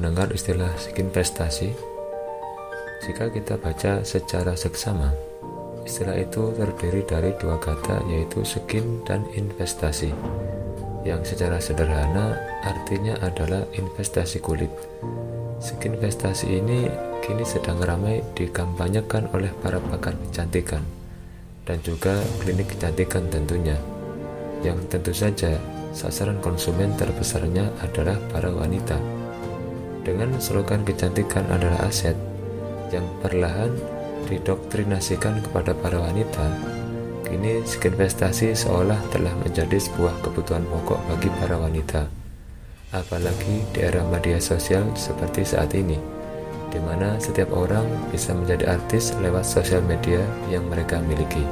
mendengar istilah skinvestasi? Jika kita baca secara seksama, istilah itu terdiri dari dua kata, yaitu skin dan investasi, yang secara sederhana artinya adalah investasi kulit. Skinvestasi ini kini sedang ramai dikampanyekan oleh para pakar kecantikan dan juga klinik kecantikan tentunya, yang tentu saja sasaran konsumen terbesarnya adalah para wanita. Dengan slogan kecantikan adalah aset yang perlahan didoktrinasikan kepada para wanita, kini skinvestasi seolah telah menjadi sebuah kebutuhan pokok bagi para wanita. Apalagi di era media sosial seperti saat ini, di mana setiap orang bisa menjadi artis lewat sosial media yang mereka miliki.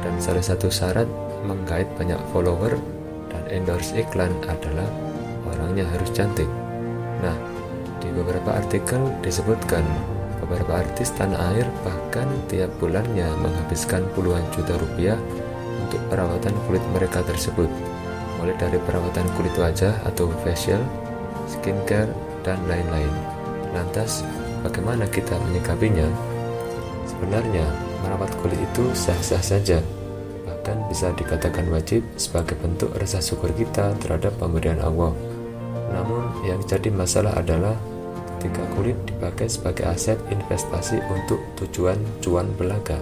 Dan salah satu syarat menggait banyak follower dan endorse iklan adalah orangnya harus cantik. Nah, di beberapa artikel disebutkan beberapa artis tanah air bahkan tiap bulannya menghabiskan puluhan juta rupiah untuk perawatan kulit mereka tersebut, mulai dari perawatan kulit wajah atau facial, skincare, dan lain-lain. Lantas, bagaimana kita menyikapinya? Sebenarnya, merawat kulit itu sah-sah saja, bahkan bisa dikatakan wajib sebagai bentuk rasa syukur kita terhadap pemberian Allah. Namun, yang jadi masalah adalah ketika kulit dipakai sebagai aset investasi untuk tujuan cuan belaka.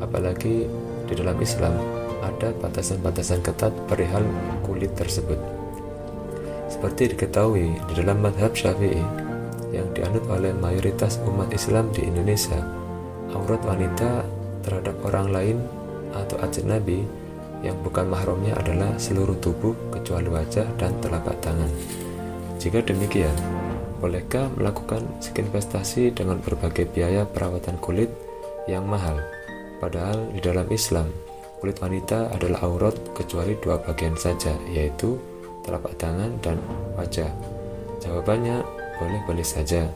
Apalagi di dalam Islam ada batasan-batasan ketat perihal kulit tersebut. Seperti diketahui di dalam mazhab Syafi'i yang dianut oleh mayoritas umat Islam di Indonesia, aurat wanita terhadap orang lain atau ajnabi yang bukan mahramnya adalah seluruh tubuh kecuali wajah dan telapak tangan. Jika demikian, bolehkah melakukan skinvestasi dengan berbagai biaya perawatan kulit yang mahal? Padahal di dalam Islam, kulit wanita adalah aurat kecuali dua bagian saja, yaitu telapak tangan dan wajah. Jawabannya, boleh-boleh saja.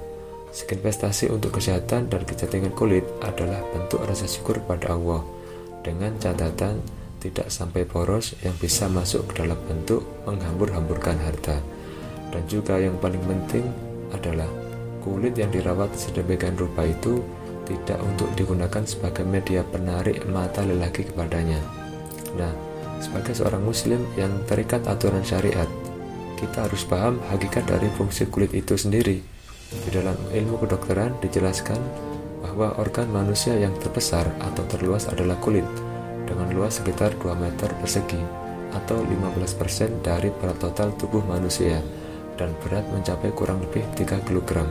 Skinvestasi untuk kesehatan dan kecantikan kulit adalah bentuk rasa syukur pada Allah, dengan catatan tidak sampai boros yang bisa masuk ke dalam bentuk menghambur-hamburkan harta. Dan juga yang paling penting adalah kulit yang dirawat sedemikian rupa itu tidak untuk digunakan sebagai media penarik mata lelaki kepadanya. Nah, sebagai seorang muslim yang terikat aturan syariat, kita harus paham hakikat dari fungsi kulit itu sendiri. Di dalam ilmu kedokteran dijelaskan bahwa organ manusia yang terbesar atau terluas adalah kulit, dengan luas sekitar 2 meter persegi atau 15% dari berat total tubuh manusia, dan berat mencapai kurang lebih 3 kg.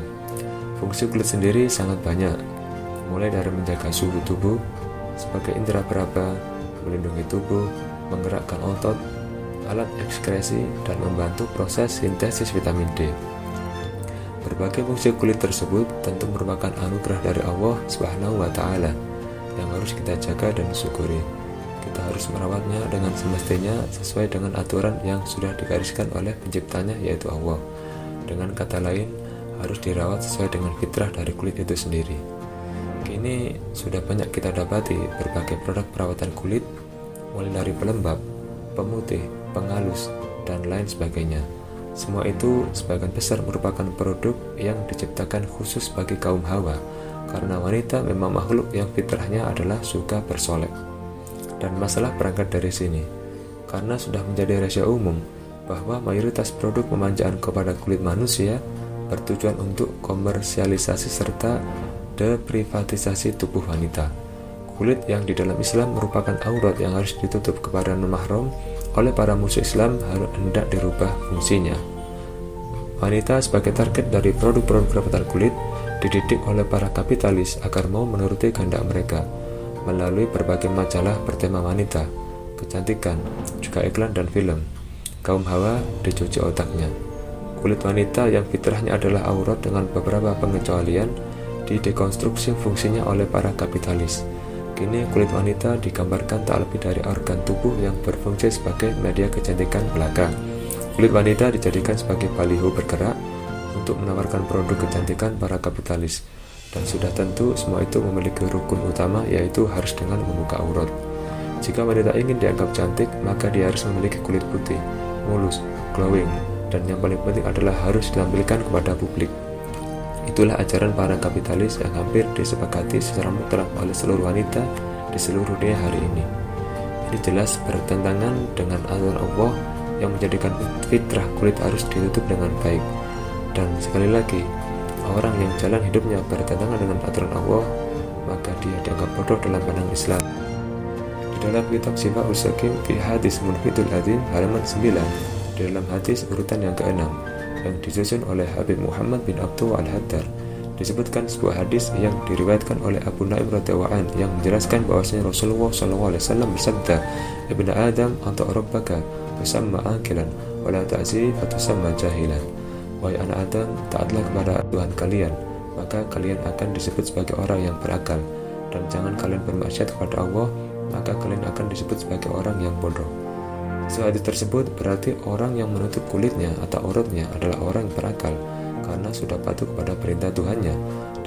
Fungsi kulit sendiri sangat banyak, mulai dari menjaga suhu tubuh, sebagai indera peraba, melindungi tubuh, menggerakkan otot, alat ekskresi, dan membantu proses sintesis vitamin D. Berbagai fungsi kulit tersebut tentu merupakan anugerah dari Allah Subhanahu wa Ta'ala yang harus kita jaga dan syukuri. Kita harus merawatnya dengan semestinya sesuai dengan aturan yang sudah digariskan oleh penciptanya, yaitu Allah. Dengan kata lain, harus dirawat sesuai dengan fitrah dari kulit itu sendiri. Kini sudah banyak kita dapati berbagai produk perawatan kulit, mulai dari pelembab, pemutih, pengalus, dan lain sebagainya. Semua itu sebagian besar merupakan produk yang diciptakan khusus bagi kaum hawa, karena wanita memang makhluk yang fitrahnya adalah suka bersolek. Dan masalah berangkat dari sini, karena sudah menjadi rahasia umum bahwa mayoritas produk pemanjaan kepada kulit manusia bertujuan untuk komersialisasi serta deprivatisasi tubuh wanita. Kulit yang di dalam Islam merupakan aurat yang harus ditutup kepada non-mahram oleh para musuh Islam hendak dirubah fungsinya. Wanita sebagai target dari produk-produk perawatan kulit dididik oleh para kapitalis agar mau menuruti kehendak mereka melalui berbagai majalah bertema wanita, kecantikan, juga iklan dan film. Kaum hawa dicuci otaknya. Kulit wanita yang fitrahnya adalah aurat dengan beberapa pengecualian didekonstruksi fungsinya oleh para kapitalis. Kini kulit wanita digambarkan tak lebih dari organ tubuh yang berfungsi sebagai media kecantikan belaka. Kulit wanita dijadikan sebagai baliho bergerak untuk menawarkan produk kecantikan para kapitalis. Dan sudah tentu semua itu memiliki rukun utama, yaitu harus dengan membuka aurat. Jika wanita ingin dianggap cantik, maka dia harus memiliki kulit putih, mulus, glowing, dan yang paling penting adalah harus ditampilkan kepada publik. Itulah ajaran para kapitalis yang hampir disepakati secara mutlak oleh seluruh wanita di seluruh dunia hari ini. Ini jelas bertentangan dengan aturan Allah yang menjadikan fitrah kulit harus ditutup dengan baik. Dan sekali lagi, orang yang jalan hidupnya bertentangan dengan aturan Allah, maka dia dianggap bodoh dalam pandangan Islam. Di dalam kitab Sifat Usakim fi Hadis Munfitul Adzim halaman 9, di dalam hadis urutan yang ke-6 yang disusun oleh Habib Muhammad bin Abdul Al-Haddar, disebutkan sebuah hadis yang diriwayatkan oleh Abu Naim radhiyallahu an yang menjelaskan bahwasanya Rasulullah SAW bersabda, "Ibnu Adam anta rabbaka fasamma akilan wa la ta'zi fatusamma jahilan." Wahai anak Adam, taatlah kepada Tuhan kalian, maka kalian akan disebut sebagai orang yang berakal, dan jangan kalian bermaksiat kepada Allah, maka kalian akan disebut sebagai orang yang bodoh. Hadis tersebut berarti orang yang menutup kulitnya atau auratnya adalah orang yang berakal karena sudah patuh kepada perintah Tuhannya,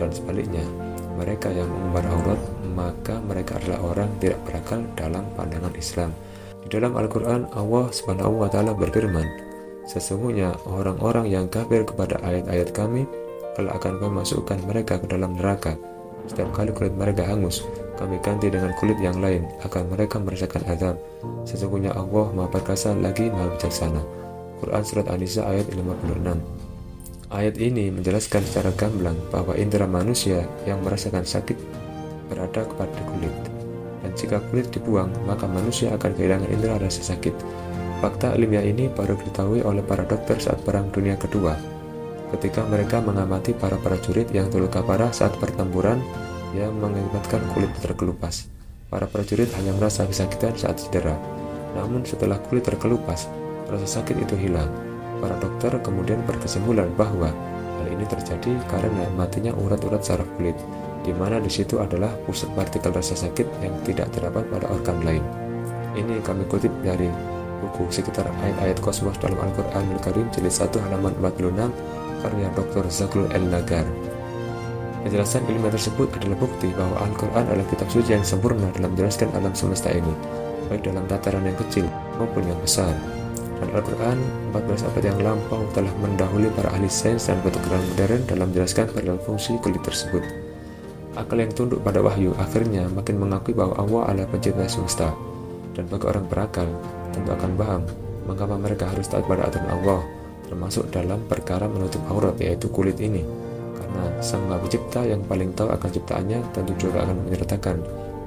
dan sebaliknya, mereka yang mengumbar aurat maka mereka adalah orang tidak berakal dalam pandangan Islam. Di dalam Al-Quran, Allah Subhanahu wa Ta'ala berfirman, "Sesungguhnya orang-orang yang kafir kepada ayat-ayat kami, kelak akan kami masukkan mereka ke dalam neraka. Setiap kali kulit mereka hangus, kami ganti dengan kulit yang lain, agar mereka merasakan azab. Sesungguhnya Allah Maha Perkasa lagi Maha Bijaksana." Quran Surat An-Nisa ayat 56. Ayat ini menjelaskan secara gamblang bahwa indera manusia yang merasakan sakit berada kepada kulit, dan jika kulit dibuang, maka manusia akan kehilangan indera rasa sakit. Fakta ilmiah ini baru diketahui oleh para dokter saat Perang Dunia Kedua, ketika mereka mengamati para prajurit yang terluka parah saat pertempuran yang mengakibatkan kulit terkelupas. Para prajurit hanya merasa kesakitan saat cedera, namun setelah kulit terkelupas, rasa sakit itu hilang. Para dokter kemudian berkesimpulan bahwa hal ini terjadi karena matinya urat-urat saraf kulit, di mana di situ adalah pusat partikel rasa sakit yang tidak terdapat pada organ lain. Ini kami kutip dari buku Sekitar Ayat-Ayat Kosmos dalam Al-Quranul Karim jilid 1 halaman 46 karya Dr. Zaghloul El-Nagar. Penjelasan ilmiah tersebut adalah bukti bahwa Al-Quran adalah kitab suci yang sempurna dalam menjelaskan alam semesta ini, baik dalam tataran yang kecil maupun yang besar. Dan Al-Quran 14 abad yang lampau telah mendahului para ahli sains dan kedokteran modern dalam menjelaskan perihal fungsi kulit tersebut. Akal yang tunduk pada wahyu akhirnya makin mengakui bahwa Allah adalah pencipta semesta, dan bagi orang berakal tentu akan paham mengapa mereka harus taat pada aturan Allah, termasuk dalam perkara menutup aurat, yaitu kulit ini, karena Sang Maha Pencipta yang paling tahu akan ciptaannya tentu juga akan menyertakan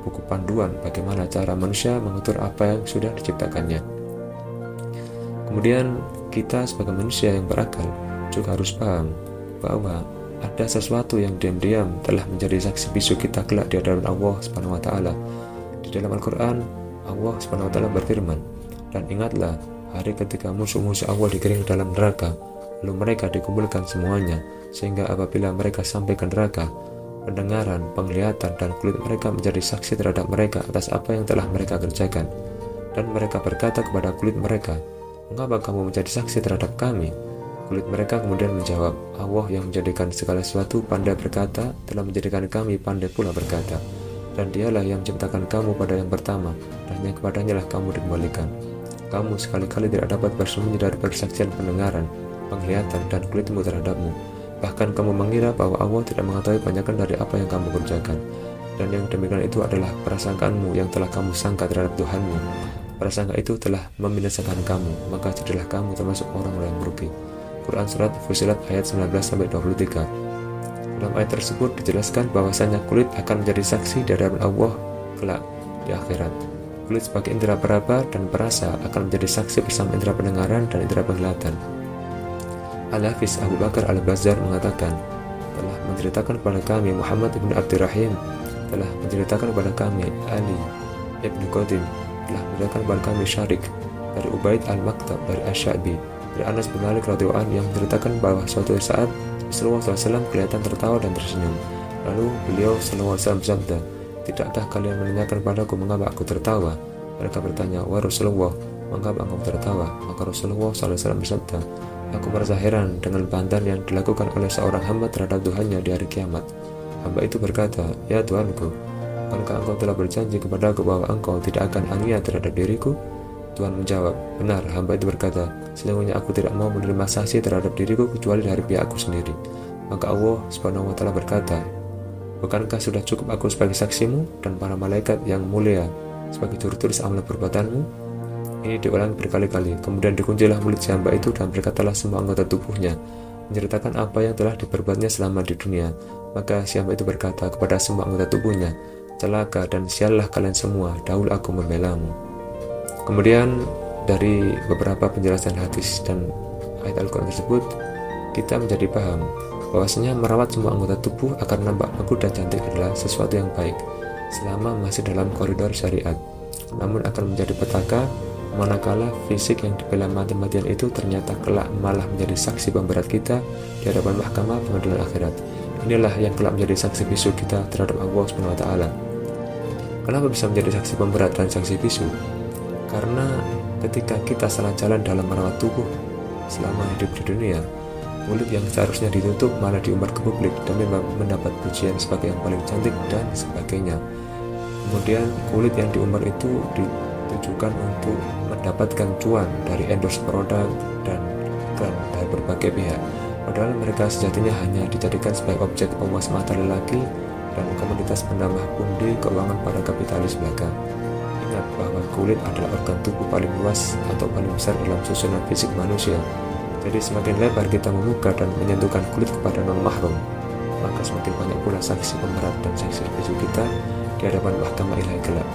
buku panduan bagaimana cara manusia mengatur apa yang sudah diciptakannya. Kemudian kita sebagai manusia yang berakal juga harus paham bahwa ada sesuatu yang diam-diam telah menjadi saksi bisu kita kelak di hadapan Allah Subhanahu wa Ta'ala. Di dalam Al-Quran, Allah Subhanahu wa Ta'ala berfirman, "Dan ingatlah hari ketika musuh-musuh Allah digiring ke dalam neraka, lalu mereka dikumpulkan semuanya, sehingga apabila mereka sampai ke neraka, pendengaran, penglihatan, dan kulit mereka menjadi saksi terhadap mereka atas apa yang telah mereka kerjakan. Dan mereka berkata kepada kulit mereka, 'Mengapa kamu menjadi saksi terhadap kami?' Kulit mereka kemudian menjawab, 'Allah yang menjadikan segala sesuatu pandai berkata, telah menjadikan kami pandai pula berkata. Dan dialah yang menciptakan kamu pada yang pertama, dan hanya kepadanya lah kamu dikembalikan. Kamu sekali-kali tidak dapat bersembunyi dari persaksian pendengaran, penglihatan, dan kulitmu terhadapmu. Bahkan kamu mengira bahwa Allah tidak mengetahui banyakan dari apa yang kamu kerjakan. Dan yang demikian itu adalah prasangkaanmu yang telah kamu sangka terhadap Tuhanmu. Prasangka itu telah membinasakan kamu, maka jadilah kamu termasuk orang-orang yang merugi." Quran Surat Fussilat ayat 19-23. Dalam ayat tersebut dijelaskan bahwasanya kulit akan menjadi saksi di hadapan Allah kelak di akhirat. Kulit sebagai indera peraba dan perasa akan menjadi saksi bersama indera pendengaran dan indera penglihatan. Al-Hafiz Abu Bakar Al-Bazzar mengatakan, telah menceritakan kepada kami Muhammad ibn Abdurrahim, telah menceritakan kepada kami Ali ibn Qadim, telah menceritakan kepada kami Syarik dari Ubaid Al-Maktab dari Asy-Sya'bi dari Anas bin Malik radhiyallahu anhu yang menceritakan bahwa suatu saat Rasulullah SAW kelihatan tertawa dan tersenyum. Lalu beliau SAW bersabda, "Tidakkah kalian menanyakan padaku mengapa aku tertawa?" Mereka bertanya, "Wahai Rasulullah, mengapa engkau tertawa?" Maka Rasulullah SAW bersabda, "Aku merasa heran dengan bantahan yang dilakukan oleh seorang hamba terhadap Tuhannya di hari kiamat. Hamba itu berkata, 'Ya Tuhanku, bukankah engkau telah berjanji kepadaku bahwa engkau tidak akan ania terhadap diriku?' Tuhan menjawab, benar, hamba itu berkata, sesungguhnya aku tidak mau menerima saksi terhadap diriku kecuali dari pihakku sendiri. Maka Allah Subhanahu wa Ta'ala berkata, bukankah sudah cukup aku sebagai saksimu dan para malaikat yang mulia sebagai juru tulis amal perbuatanmu? Ini diulangi berkali-kali. Kemudian dikunci mulut si hamba itu dan berkatalah semua anggota tubuhnya, menceritakan apa yang telah diperbuatnya selama di dunia. Maka si hamba itu berkata kepada semua anggota tubuhnya, celaka dan siallah kalian semua, dahulu aku membelamu. Kemudian dari beberapa penjelasan hadis dan ayat Al-Quran tersebut, kita menjadi paham bahwasanya merawat semua anggota tubuh agar nampak bagus dan cantik adalah sesuatu yang baik selama masih dalam koridor syariat. Namun akan menjadi petaka manakala fisik yang dibela mati-matian itu ternyata kelak malah menjadi saksi pemberat kita di hadapan mahkamah pengadilan akhirat. Inilah yang kelak menjadi saksi bisu kita terhadap Allah Subhanahu wa Ta'ala. Kenapa bisa menjadi saksi pemberat dan saksi bisu? Karena ketika kita salah jalan dalam merawat tubuh selama hidup di dunia, kulit yang seharusnya ditutup malah diumbar ke publik demi mendapat pujian sebagai yang paling cantik dan sebagainya. Kemudian kulit yang diumbar itu ditujukan untuk mendapatkan cuan dari endorse produk dan iklan dari berbagai pihak, padahal mereka sejatinya hanya dijadikan sebagai objek pemuas mata lelaki dan komoditas penambah pundi keuangan pada kapitalis belaka. Ingat bahwa kulit adalah organ tubuh paling luas atau paling besar dalam susunan fisik manusia. Jadi semakin lebar kita membuka dan menyentuhkan kulit kepada non-mahrum, maka semakin banyak pula saksi pemberat dan saksi bisu kita di hadapan mahkamah ilahi kelak.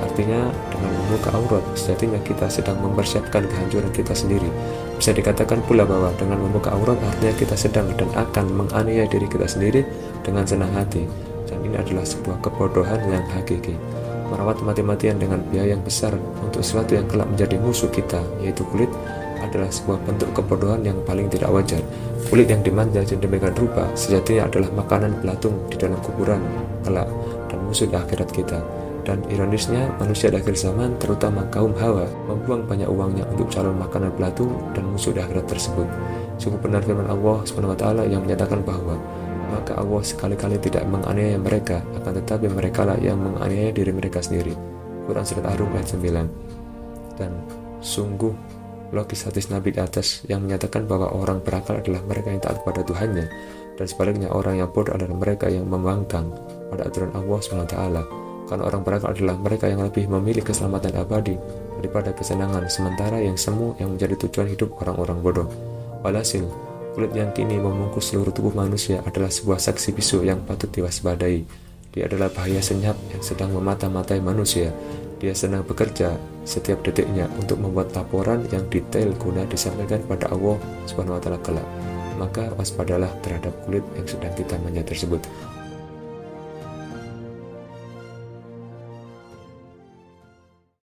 Artinya dengan membuka aurat, sejatinya kita sedang mempersiapkan kehancuran kita sendiri. Bisa dikatakan pula bahwa dengan membuka aurat artinya kita sedang dan akan menganiaya diri kita sendiri dengan senang hati. Dan ini adalah sebuah kebodohan yang hakiki. Merawat mati-matian dengan biaya yang besar untuk sesuatu yang kelak menjadi musuh kita, yaitu kulit, adalah sebuah bentuk kebodohan yang paling tidak wajar. Kulit yang dimanja sedemikian rupa sejatinya adalah makanan belatung di dalam kuburan kelak dan musuh di akhirat kita. Dan ironisnya, manusia di akhir zaman, terutama kaum Hawa, membuang banyak uangnya untuk calon makanan belatung dan musuh di akhirat tersebut. Cukup benar firman Allah Subhanahu wa Ta'ala yang menyatakan bahwa maka Allah sekali-kali tidak menganiaya mereka, akan tetapi merekalah yang menganiaya diri mereka sendiri. Quran Surat Ar-Rum ayat 9. Dan sungguh logis hadis Nabi di atas yang menyatakan bahwa orang berakal adalah mereka yang taat kepada Tuhannya, dan sebaliknya orang yang bodoh adalah mereka yang membangkang pada aturan Allah SWT. Karena orang berakal adalah mereka yang lebih memilih keselamatan abadi daripada kesenangan sementara yang semu yang menjadi tujuan hidup orang-orang bodoh. Walhasil, kulit yang kini membungkus seluruh tubuh manusia adalah sebuah saksi bisu yang patut diwaspadai. Dia adalah bahaya senyap yang sedang memata-matai manusia. Dia sedang bekerja setiap detiknya untuk membuat laporan yang detail guna disampaikan pada Allah Subhanahu wa Ta'ala kelak. Maka waspadalah terhadap kulit yang sedang kita manja tersebut.